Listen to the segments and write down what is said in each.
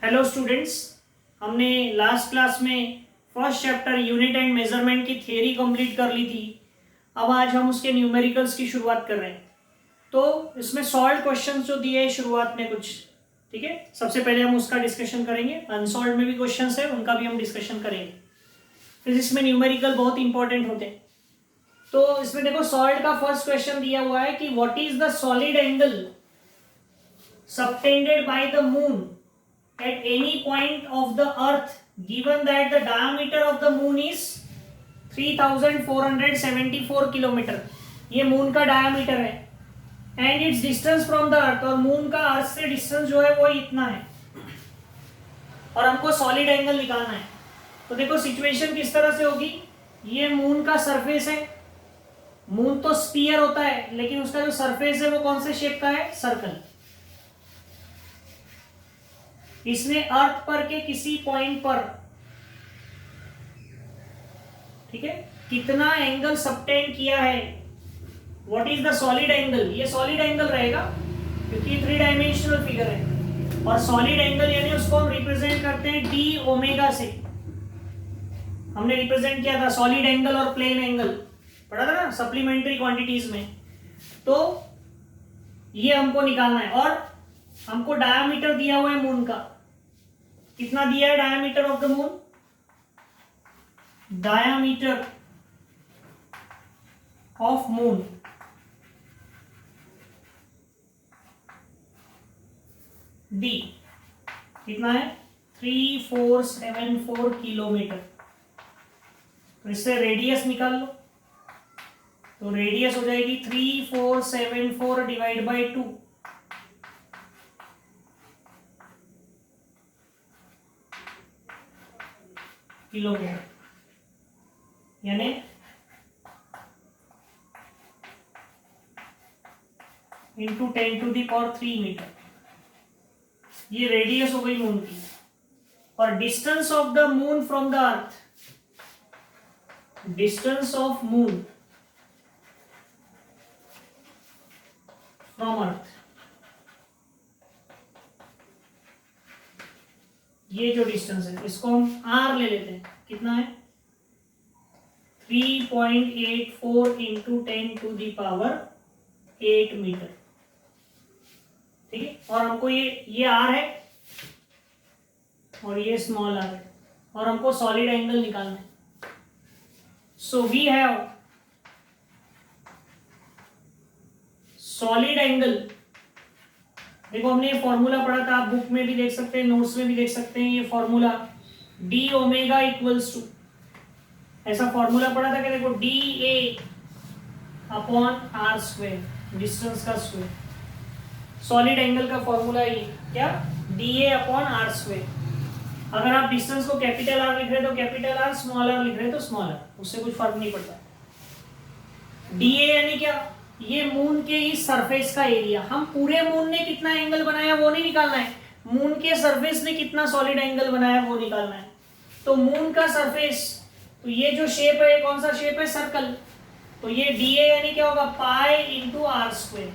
Hello students, हमने last class में first chapter unit and measurement की थियरी कंप्लीट कर ली थी। अब आज हम उसके न्यूमेरिकल्स की शुरुआत कर रहे हैं। तो इसमें सॉल्व क्वेश्चंस जो दिए हैं शुरुआत में कुछ, ठीक है। सबसे पहले हम उसका डिस्कशन करेंगे। अनसॉल्व में भी क्वेश्चंस है, उनका भी हम डिस्कशन करेंगे। फिजिक्स में न्यूमेरिकल बहुत इंपॉर्टेंट होते हैं। तो इसमें देखो, सॉल्व का फर्स्ट क्वेश्चन दिया हुआ है कि what is the solid angle subtended by the moon at any point of the earth given that the diameter of the moon is 3474 kilometre. ये मून का डायमीटर है and it's distance from the अर्थ, और moon का अर्थ से distance जो है वो इतना है और हमको सॉलिड एंगल निकालना है। तो देखो सिचुएशन किस तरह से होगी। ये मून का सरफेस है। मून तो स्फीयर होता है, लेकिन उसका जो सरफेस है वो कौन से शेप का है? सर्कल। इसने अर्थ पर के किसी पॉइंट पर, ठीक है, कितना एंगल सबटेंड किया है। What is the solid angle? ये सॉलिड एंगल रहेगा क्योंकि ये 3 डायमेंशनल फिगर है। और सॉलिड एंगल यानी उसको हम रिप्रेजेंट करते हैं डी ओमेगा से। हमने रिप्रेजेंट किया था सॉलिड एंगल और प्लेन एंगल, पढ़ा था ना सप्लीमेंट्री क्वांटिटीज में। तो ये हमको निकालना है और हमको डायमीटर दिया हुआ है मून का। कितना दिया है diameter of the moon? Diameter of moon D कितना है? 3474 किलोमीटर। तो इससे रेडियस निकाल लो। तो रेडियस हो जाएगी 3474 डिवाइड बाई 2, किलोमीटर, यानी इंटू 10⁻³ मीटर। ये रेडियस हो गई मून की। और distance of the moon from the earth, distance of moon from earth, ये जो डिस्टेंस है इसको हम आर ले लेते हैं। कितना है? 3.84 इंटू 10⁸ मीटर, ठीक है। और हमको ये आर है और ये स्मॉल आर है, और हमको सॉलिड एंगल निकालना है। So we have solid angle. देखो हमने ये फॉर्मूला पढ़ा था, आप बुक में भी देख सकते हैं, नोट्स में भी देख सकते हैं। ये formula d omega equals to, ऐसा फॉर्मूला पढ़ा था कि देखो d A upon r square, distance का स्क्वायर। सॉलिड एंगल का फॉर्मूला ये क्या? D A upon r square. अगर आप डिस्टेंस को कैपिटल आर लिख रहे तो कैपिटल आर, स्मॉल आर लिख रहे तो स्मॉल आर, उससे कुछ फर्क नहीं पड़ता। डी ए यानी क्या? ये मून के इस सरफेस का एरिया। हम पूरे मून ने कितना एंगल बनाया वो नहीं निकालना है, मून के सरफेस ने कितना सॉलिड एंगल बनाया वो निकालना है। तो मून का सरफेस, तो ये जो शेप है कौन सा शेप है? सर्कल। तो ये डी ए यानी क्या होगा? Pi into r square.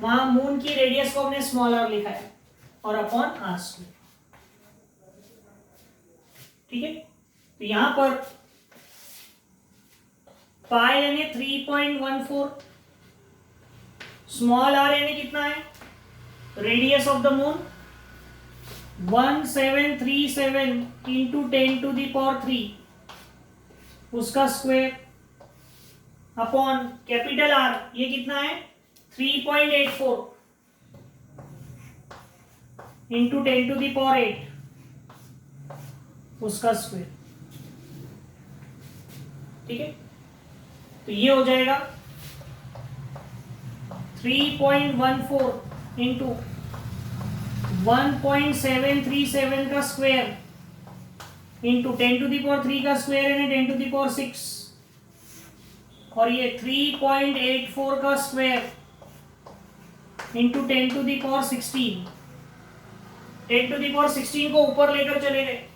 वहां मून की रेडियस को हमने स्मॉल आर लिखा है और अपॉन आर स्क्वायर, ठीक है। तो यहां पर पाई यानी 3.14, स्मॉल आर यानी कितना है? Radius of the moon 1737 into 10⁻³ उसका स्क्वायर अपॉन कैपिटल आर, ये कितना है? 3.84 इंटू 10⁸ उसका स्क्वायर, ठीक है। तो ये हो जाएगा 3.14 इंटू 1.737 का स्क्वायर इंटू 10⁻³ का स्क्वायर यानी 10⁻⁶, और ये 3.84 का स्क्वायर इंटू 10⁻16। 10⁻16 को ऊपर लेकर चले गए,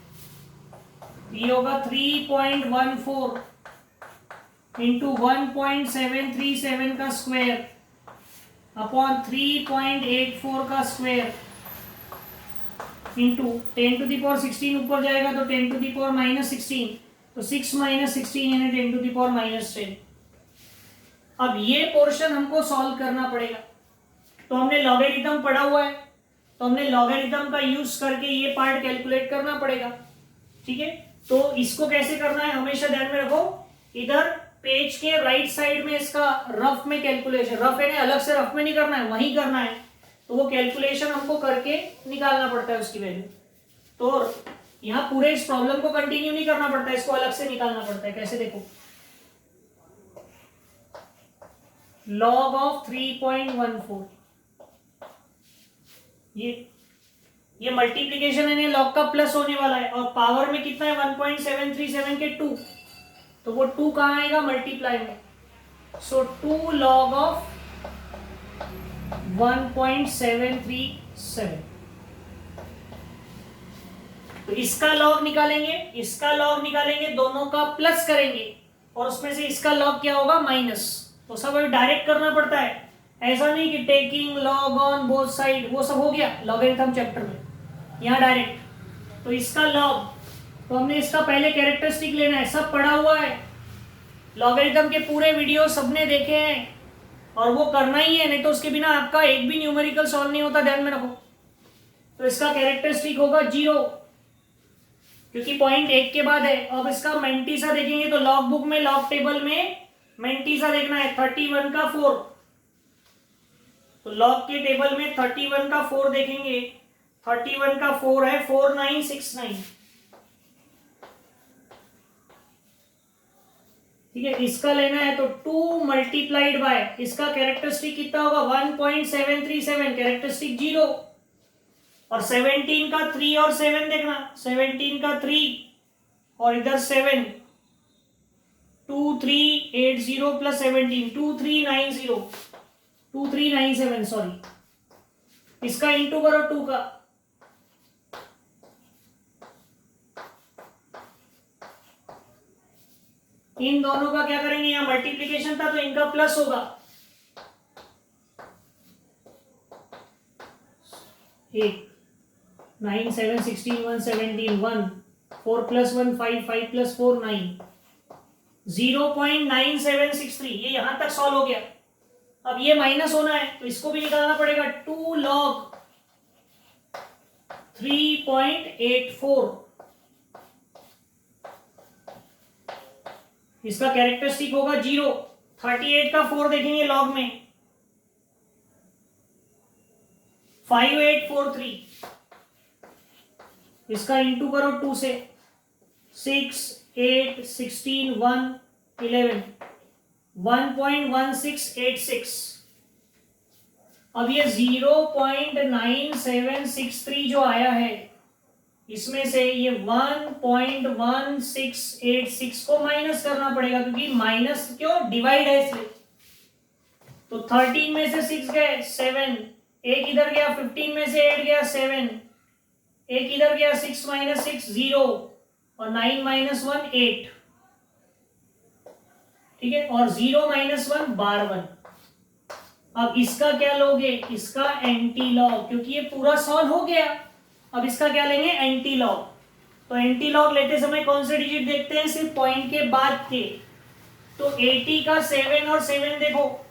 ये होगा 3.14 इंटू 1.737 का स्क्वायर अपॉन 3.84 का स्क्वायर इंटू 10⁻16 ऊपर जाएगा तो 10⁻−16, तो 6 - 16 यानी 10⁻−10। अब ये पोर्शन हमको सॉल्व करना पड़ेगा। तो हमने लॉगरिथम पढ़ा हुआ है, तो हमने लॉगरिथम का यूज करके ये पार्ट कैलकुलेट करना पड़ेगा। ठीक है, तो इसको कैसे करना है हमेशा ध्यान में रखो। इधर पेज के राइट साइड में इसका रफ में कैलकुलेशन, रफ है ना, अलग से रफ में नहीं करना है, वहीं करना है। तो वो कैलकुलेशन हमको करके निकालना पड़ता है उसकी वैल्यू। तो यहाँ पूरे इस प्रॉब्लम को कंटिन्यू नहीं करना पड़ता है, इसको अलग से निकालना पड़ता है। कैसे देखो, log ऑफ 3.14, ये मल्टीप्लीकेशन है, लॉग का प्लस होने वाला है, और पावर में कितना है 1.737 के 2, तो वो 2 कहाँ आएगा मल्टीप्लाई में। सो 2 log ऑफ 1.737। तो इसका लॉग निकालेंगे, इसका लॉग निकालेंगे, दोनों का प्लस करेंगे, और उसमें से इसका लॉग क्या होगा माइनस। तो सब अभी डायरेक्ट करना पड़ता है, ऐसा नहीं कि taking log on both side, वो सब हो गया लॉगरिथम चैप्टर में, यहाँ डायरेक्ट। तो इसका लॉग, तो हमने इसका पहले कैरेक्टरिस्टिक लेना है, सब पढ़ा हुआ है, लॉगरिथम के पूरे वीडियो सबने देखे हैं, और वो करना ही है, नहीं तो उसके बिना आपका एक भी न्यूमेरिकल सॉल्व नहीं होता, ध्यान में रखो। तो इसका कैरेक्टरिस्टिक होगा 0, क्योंकि पॉइंट 1 के बाद है। अब इसका मेंटीसा देखेंगे तो लॉग बुक में, लॉग टेबल में मेंटीसा देखना है 31 का 4, तो लॉग के टेबल में 31 का 4 देखेंगे, 31 का 4 है 4969। ठीक है, इसका लेना है तो 2 मल्टीप्लाइड बाय, इसका कैरेक्टरिस्टिक कितना होगा 1.737, कैरेक्टरिस्टिक 0, और 17 का 3 और 7 देखना, 17 का 3 और इधर 7, 2380 प्लस 17 2390, 2397 सॉरी, इसका इंटू करो 2 का, इन दोनों का क्या करेंगे, यहाँ मल्टीप्लीकेशन था तो इनका प्लस होगा, 8 9 7 16 1 17 1 4 + 1 5 5 + 4 9, 0.9763, ये यहां तक सॉल्व हो गया। अब ये माइनस होना है तो इसको भी निकालना पड़ेगा, 2 log 3.84, इसका कैरेक्टरिस्टिक होगा 0, 38 का 4 देखेंगे लॉग में 5843, इसका इंटू करो 2 से, 6 8 16 1 11 1.1686। अब ये 0.9763 जो आया है, इसमें से ये 1.1686 को माइनस करना पड़ेगा, क्योंकि माइनस क्यों, डिवाइड है इसलिए। तो 13 में से 6 गए 7, एक इधर गया, 15 में से 8 गया 7, एक इधर गया, 6 - 6 0, और 9 - 1 8, ठीक है, और 0 - 1 12। अब इसका क्या लोगे, इसका एंटी लॉग, क्योंकि ये पूरा सॉल्व हो गया। अब इसका क्या लेंगे, एंटी लॉग। तो एंटी लॉग लेते समय कौन से डिजिट देखते हैं, सिर्फ पॉइंट के बाद के। तो 80 का 7 और 7 देखो,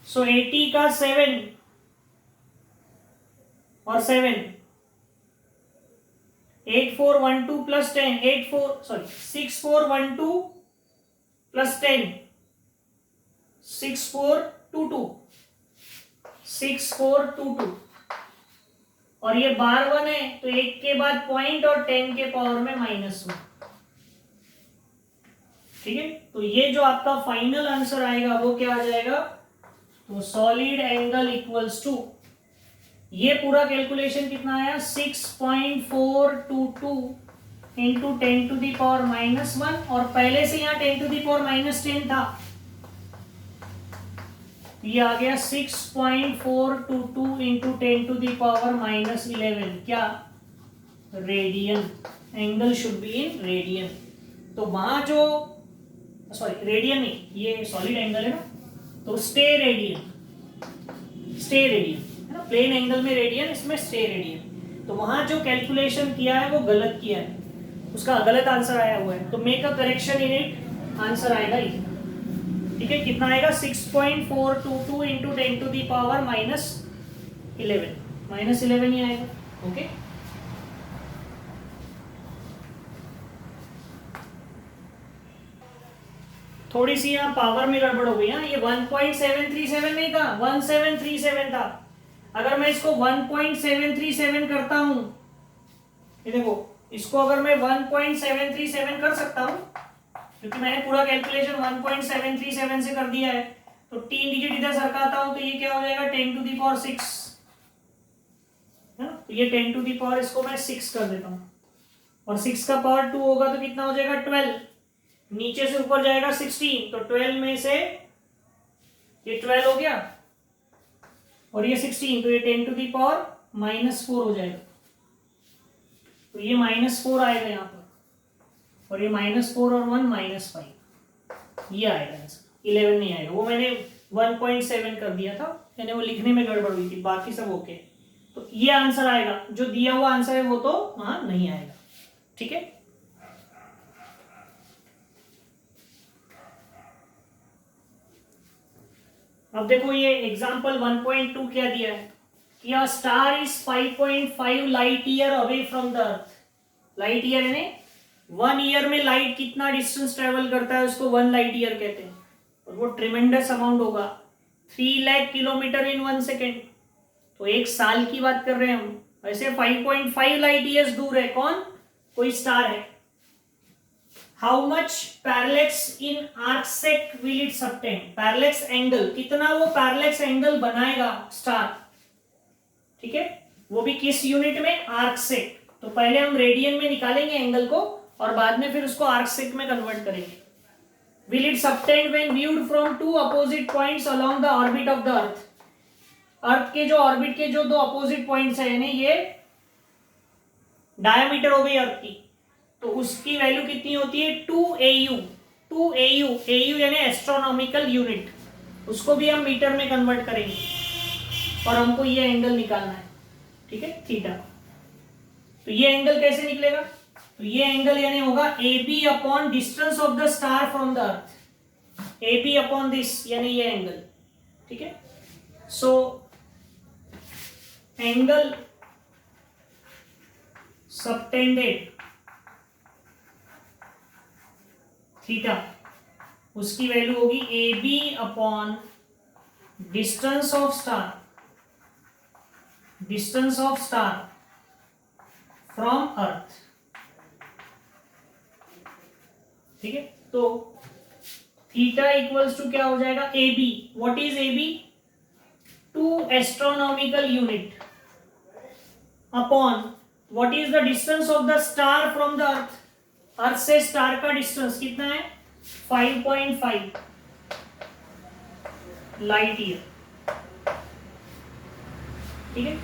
सो 80 का 7 और 7, 8412 प्लस 10, 6412 प्लस 10, 6422, 6422, और ये बार 1 है तो 1 के बाद पॉइंट और 10 के पावर में -1। ठीक है, तो ये जो आपका फाइनल आंसर आएगा वो क्या आ जाएगा, तो सॉलिड एंगल इक्वल्स टू, ये पूरा कैलकुलेशन कितना आया 6.422 इंटू 10⁻⁻1, और पहले से यहाँ 10⁻10 था, ये आ गया 6.422 इंटू 10⁻11, क्या, radian. Angle should be in radian. तो वहां जो, सॉरी रेडियन नहीं, ये सॉलिड एंगल है ना, तो स्टे रेडियन है ना, प्लेन एंगल में रेडियन, इसमें स्टे रेडियन। तो वहां जो कैलकुलेशन किया है वो गलत किया है, उसका गलत आंसर आया हुआ है, तो make a correction in it, answer आएगा इतना। ठीक है, कितना आएगा 6.422 इंटू 10 टू दी पावर -11, -11 ही आएगा। ओके, थोड़ी सी यहाँ पावर में गड़बड़ हो गई। हाँ, ये 1.737 नहीं था, 1737 था। अगर मैं इसको 1.737 करता हूं, ये देखो, इसको अगर मैं 1.737 कर सकता हूं, क्योंकि मैंने पूरा कैलकुलेशन 1.737 से कर दिया है, तो 3 डिजिट इधर सरकाता हूं, तो ये क्या हो जाएगा 10 टू दी पावर 6 है ना। तो ये 10 टू दी पावर इसको मैं 6 कर देता हूं, और 6 का पावर 2 होगा तो कितना हो जाएगा 12, नीचे से ऊपर जाएगा 16, तो 12 में से ये 12 हो गया और ये 16, तो ये 10 टू दी पावर -4 हो जाएगा। तो ये -4 आएगा यहाँ पर, और ये -4 और 1 -5, ये आएगा आंसर। 11 नहीं आएगा, वो मैंने 1.7 कर दिया था, मैंने वो लिखने में गड़बड़ हुई थी, बाकी सब ओके। तो ये आंसर आएगा, जो दिया हुआ आंसर है वो तो वहां नहीं आएगा। ठीक है, अब देखो ये एग्जांपल 1.2 क्या दिया है कि a star is 5.5 light year away from the earth. Light year यानी 1 ईयर में लाइट कितना डिस्टेंस ट्रेवल करता है उसको 1 लाइट ईयर कहते हैं, और वो ट्रिमेंडस अमाउंट होगा 3 लाख किलोमीटर इन 1 सेकेंड। तो एक साल की बात कर रहे हैं हम। वैसे 5.5 लाइट ईयर्स दूर है, कौन, कोई स्टार है। How much parallax in arcsec will it subtend, parallax angle, कितना वो पैरेलैक्स एंगल बनाएगा स्टार। ठीक है, वो भी किस यूनिट में, आर्कसेक। तो पहले हम रेडियन में निकालेंगे एंगल को, और बाद में फिर उसको आर्कसेक में कन्वर्ट करेंगे। Will it subtend when viewed from 2 opposite points along the orbit of the earth. Earth के जो ऑर्बिट के जो 2 अपोजिट पॉइंट्स है, यानी ये डायमीटर हो गई अर्थ की, तो उसकी वैल्यू कितनी होती है 2 AU। 2 AU, AU यानी एस्ट्रोनॉमिकल यूनिट, उसको भी हम मीटर में कन्वर्ट करेंगे, और हमको ये एंगल निकालना है। ठीक है, थीटा। तो ये एंगल कैसे निकलेगा, तो ये एंगल यानी होगा AB upon distance of the star from the earth, AB upon this, यानी ये एंगल। ठीक है, सो एंगल सबटेंडेड थीटा, उसकी वैल्यू होगी AB upon distance of star, distance of star from earth. ठीक है, तो थीटा इक्वल्स टू क्या हो जाएगा AB। What is AB, 2 astronomical unit upon what is the distance of the star from the earth. Earth से star का distance कितना है 5.5 लाइट ईयर। ठीक है,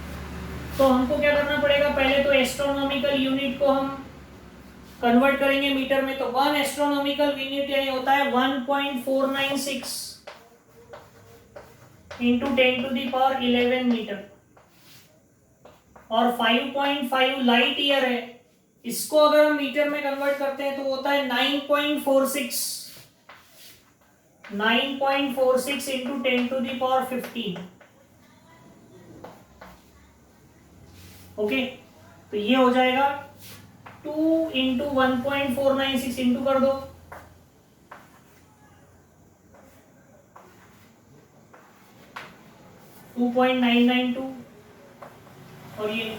तो हमको क्या करना पड़ेगा, पहले तो एस्ट्रोनॉमिकल यूनिट को हम कन्वर्ट करेंगे मीटर में। तो 1 एस्ट्रोनॉमिकल यूनिट यानी होता है 1.496 into 10 to the power 11 metre, और 5.5 लाइट ईयर है, इसको अगर हम मीटर में कन्वर्ट करते हैं तो होता है 9.46 into 10 to the power 15। Okay, तो ये हो जाएगा 2 इंटू 1.496 इंटू कर दो, टू 2.992, और ये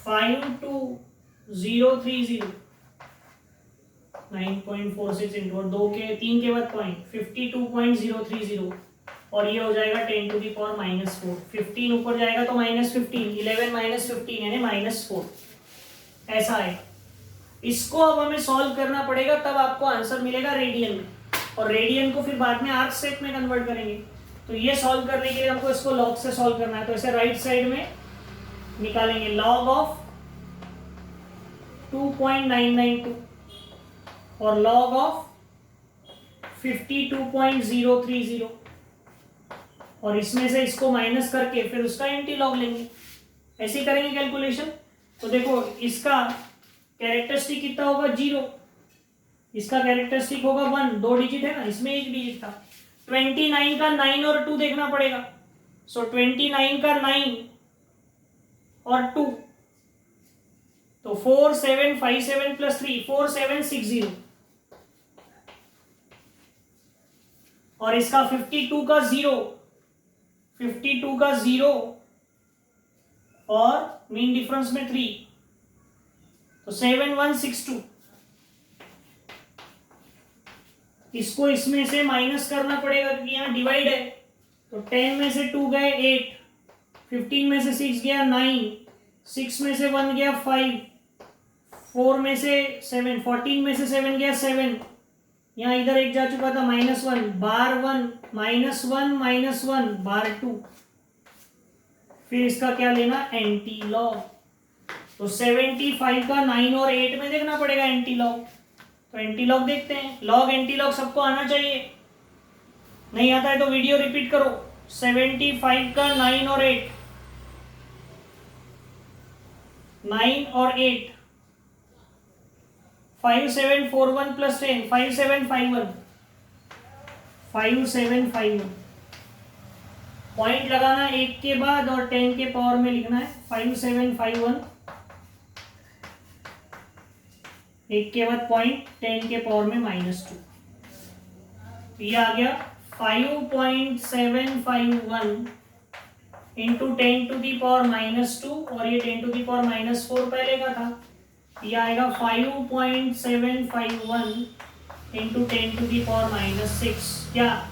52030, 9.46 इंटू और 2 के 3 के बाद पॉइंट 52.030, और ये हो जाएगा 10 टू दी पावर -4। 15 ऊपर जाएगा तो -15, 11 -15 यानी -4, ऐसा है। इसको अब हमें सॉल्व करना पड़ेगा, तब आपको आंसर मिलेगा रेडियन में, और रेडियन को फिर बाद में आर्क सेक में कन्वर्ट करेंगे। तो ये सॉल्व करने के लिए हमको इसको लॉग से सॉल्व करना है, तो ऐसे राइट साइड में निकालेंगे लॉग ऑफ 2.992 और लॉग ऑफ 52.030 और इसमें से इसको माइनस करके फिर उसका एंटी लॉग लेंगे। ऐसे ही करेंगे कैलकुलेशन। तो देखो इसका कैरेक्टरिस्टिक कितना होगा 0, इसका कैरेक्टरिस्टिक होगा 1, 2 डिजिट है ना, इसमें 1 डिजिट था। 29 का 9 और 2 देखना पड़ेगा। सो 29 का 9 और 2 तो 4757 प्लस 3 4760 और इसका 52 का 0 और मीन डिफरेंस में 3 तो 7162। इसको इसमें से माइनस करना पड़ेगा क्योंकि यहाँ डिवाइड है। तो 10 में से 2 गए 8, 15 में से 6 गया 9, 6 में से 1 गया 5, 4 में से 7, 14 में से 7 गया 7, यहाँ इधर एक जा चुका था -1, बार 1 -1 बार 2, फिर इसका क्या लेना एंटी लॉग। तो 75 का 9 और 8 में देखना पड़ेगा एंटी लॉग। तो एंटी लॉग देखते हैं। लॉग एंटी लॉग सबको आना चाहिए, नहीं आता है तो वीडियो रिपीट करो। 75 का 9 और 8, 9 और 8 5741 प्लस 10 5751 पॉइंट लगाना 1 के बाद और 10 के पावर में लिखना है 5751, 1 के बाद पॉइंट 10 के पावर में -2। ये आ गया 5.751 इंटू 10 टू दी पावर -2 और ये 10 टू दी पावर -4 पहले का था। ये आएगा 5.751 इंटू 10 टू दी पावर -6 क्या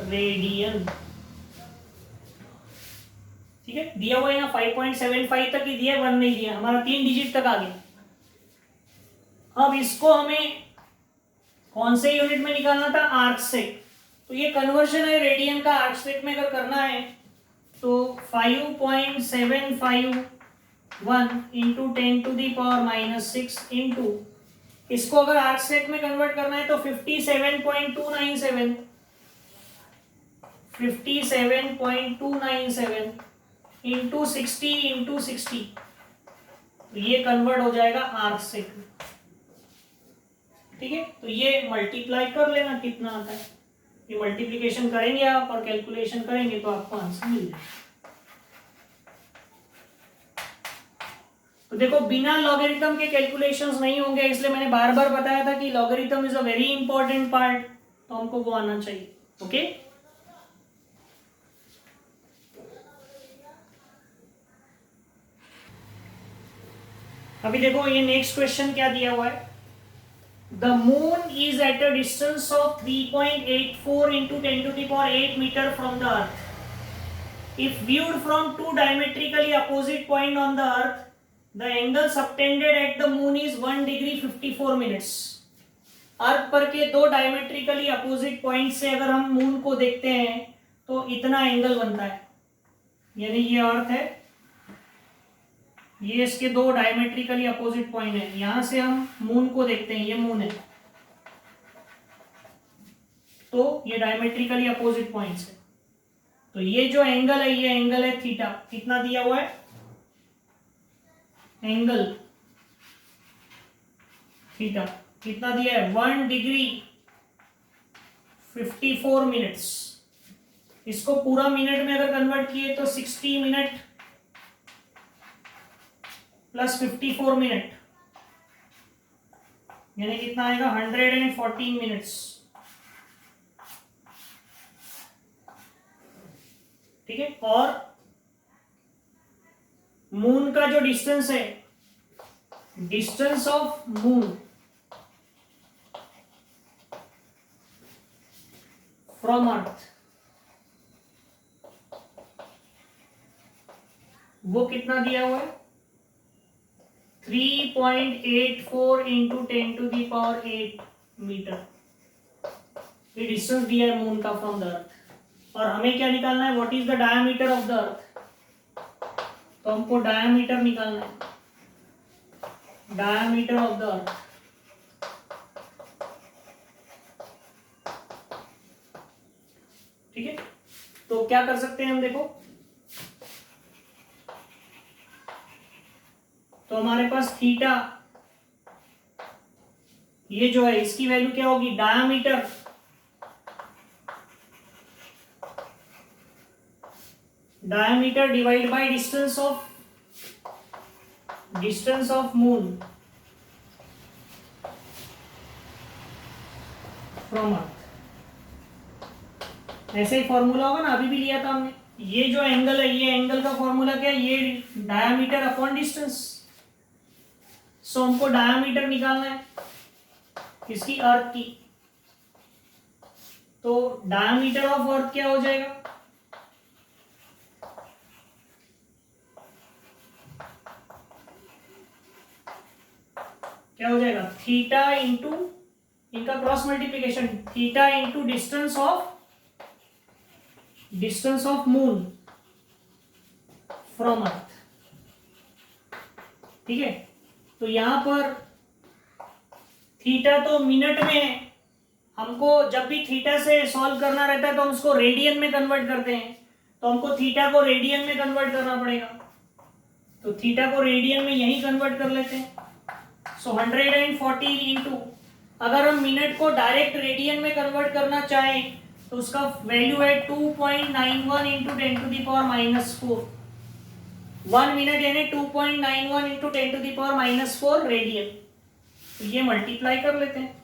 रेडियन। ठीक है, दिया हुआ है ना 5.75 तक ही दिया, 1 नहीं दिया, हमारा 3 डिजिट तक आ गया। अब इसको हमें कौन से यूनिट में निकालना था आर्क सेक। तो ये कन्वर्जन है रेडियन का आर्क सेक में अगर करना है तो 5.751 into 10 to the power -6 into इसको अगर आर्क सेक में कन्वर्ट करना है तो 57.297 इंटू 60 ये कन्वर्ट हो जाएगा आर्क सेक में। ठीक है, तो ये मल्टीप्लाई कर लेना कितना आता है। ये मल्टीप्लिकेशन करेंगे आप और कैलकुलेशन करेंगे तो आपको आंसर मिल जाएगा। तो देखो बिना लॉगरिथम के कैलकुलेशंस नहीं होंगे, इसलिए मैंने बार बार बताया था कि logarithm is a very important part, तो हमको वो आना चाहिए। ओके, अभी देखो ये नेक्स्ट क्वेश्चन क्या दिया हुआ है। The moon is at a distance of 3.84 into 10 to the power 8 meter from the earth. If viewed from two diametrically opposite points on the earth, the angle subtended at the moon is 1 degree 54 minutes. अर्थ पर के दो diametrically opposite point से अगर हम moon को देखते हैं तो इतना एंगल बनता है। यानी ये अर्थ है, ये इसके दो डायमेट्रिकली अपोजिट पॉइंट है, यहां से हम मून को देखते हैं, ये मून है तो ये डायमेट्रिकली अपोजिट पॉइंट्स है। तो ये जो एंगल है ये एंगल है थीटा। कितना दिया हुआ है एंगल थीटा, कितना दिया है 1 डिग्री 54 मिनट्स। इसको पूरा मिनट में अगर कन्वर्ट किए तो 60 मिनट प्लस 54 मिनट यानी कितना आएगा 114 मिनट्स। ठीक है, और मून का जो डिस्टेंस है, distance of moon from earth, वो कितना दिया हुआ है 3.84 into 10 to the power 8 metre. ये डिस्टेंस दिया है मून का फ्रॉम द अर्थ। और हमें क्या निकालना है, what is the diameter of the अर्थ। तो हमको डायमीटर निकालना है, डायमीटर ऑफ द अर्थ। ठीक है, तो क्या कर सकते हैं हम, देखो तो हमारे पास थीटा ये जो है इसकी वैल्यू क्या होगी, diameter divide by distance of moon from earth. ऐसे ही फॉर्मूला होगा ना, अभी भी लिया था हमने। ये जो एंगल है, ये एंगल का फॉर्मूला क्या है, ये डायमीटर अपॉन डिस्टेंस। सो हमको डायमीटर निकालना है किसकी, अर्थ की। तो डायमीटर ऑफ अर्थ क्या हो जाएगा, क्या हो जाएगा, थीटा इंटू इनका cross multiplication, theta into distance of moon from earth. ठीक है, तो यहां पर थीटा तो मिनट में है, हमको जब भी थीटा से सॉल्व करना रहता है तो हम उसको रेडियन में कन्वर्ट करते हैं, तो हमको थीटा को रेडियन में कन्वर्ट करना पड़ेगा। तो थीटा को रेडियन में यही कन्वर्ट कर लेते हैं। सो 140 इंटू, अगर हम मिनट को डायरेक्ट रेडियन में कन्वर्ट करना चाहें तो उसका वैल्यू है 2.91 into 10 to the power -4। 1 minute यानी 2.91 into 10 to the power -4 radian. तो ये मल्टीप्लाई कर लेते हैं,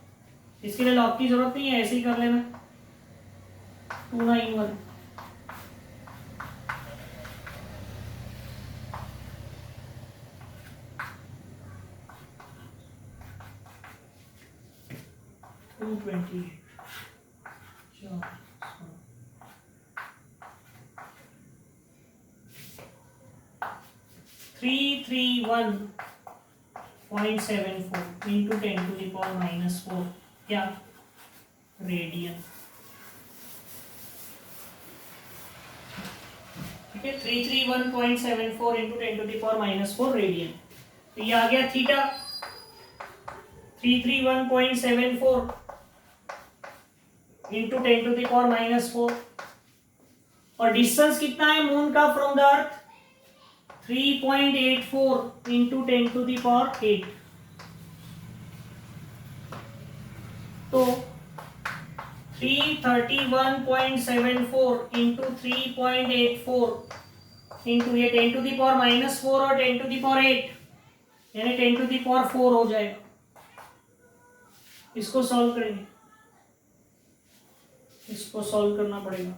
इसके लिए लॉग की जरूरत नहीं है, ऐसे ही कर लेना 291। (331.74 into 10 to the power -4) क्या, रेडियन। ठीक है, 331.74 into 10 to the power -4 radian. तो ये आ गया theta 331.74 into 10 to the power -4। और डिस्टेंस कितना है मून का from the earth, 3.84 into 10 to the power 8। तो 331.74 into 3.84 into ये 10 to the power -4 और 10 to the power 8 यानी 10 to the power 4 हो जाएगा। इसको सॉल्व करेंगे, इसको सॉल्व करना पड़ेगा।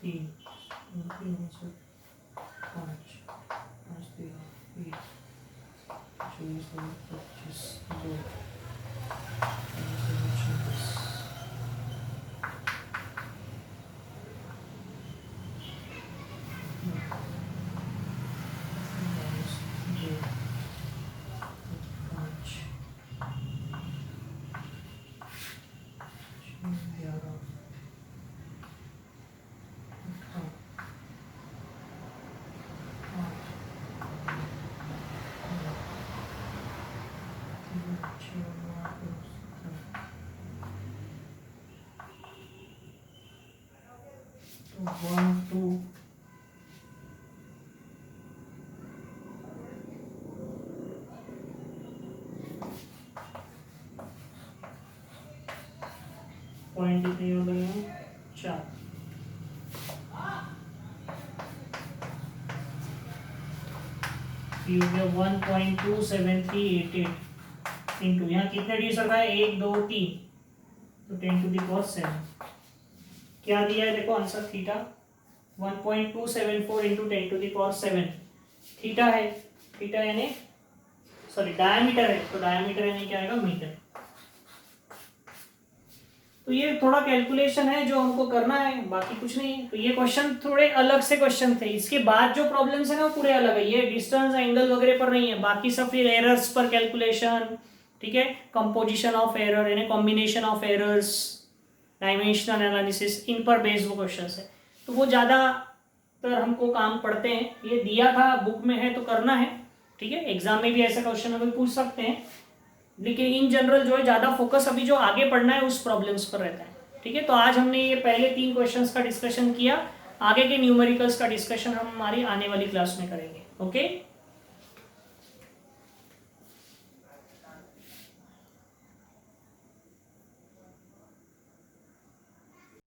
तीन, 5, 24, 25, 2, 1, 2, पॉइंट कितने हो गए हैं, 4। ये हो गया 1.27388 इंटू यहाँ कितने डिजिट रखा है, 1 2 3, तो 10 to the power 7। क्या दिया है देखो आंसर, थीटा 1.274 इंटू 10⁻⁷ थीटा है, थीटा यानी सॉरी डायमीटर है, तो डायमीटर यानी क्या आएगा मीटर। तो ये थोड़ा कैलकुलेशन है जो हमको करना है, बाकी कुछ नहीं है। तो ये क्वेश्चन थोड़े अलग से क्वेश्चन थे, इसके बाद जो प्रॉब्लम्स है ना वो पूरे अलग है, ये डिस्टेंस एंगल वगैरह पर नहीं है, बाकी सब फिर एरर्स पर कैलकुलेशन, ठीक है, कंपोजिशन ऑफ एरर यानी combination of errors, dimensional analysis, इन पर बेस्ड वो क्वेश्चन है। तो वो ज़्यादातर हमको काम पड़ते हैं, ये दिया था बुक में है तो करना है, ठीक है, एग्जाम में भी ऐसा क्वेश्चन अभी पूछ सकते हैं, लेकिन इन जनरल जो है ज़्यादा फोकस अभी जो आगे पढ़ना है उस प्रॉब्लम्स पर रहता है, ठीक है। तो आज हमने ये पहले 3 क्वेश्चंस का डिस्कशन किया, आगे के न्यूमेरिकल्स का डिस्कशन हम हमारी आने वाली क्लास में करेंगे। ओके।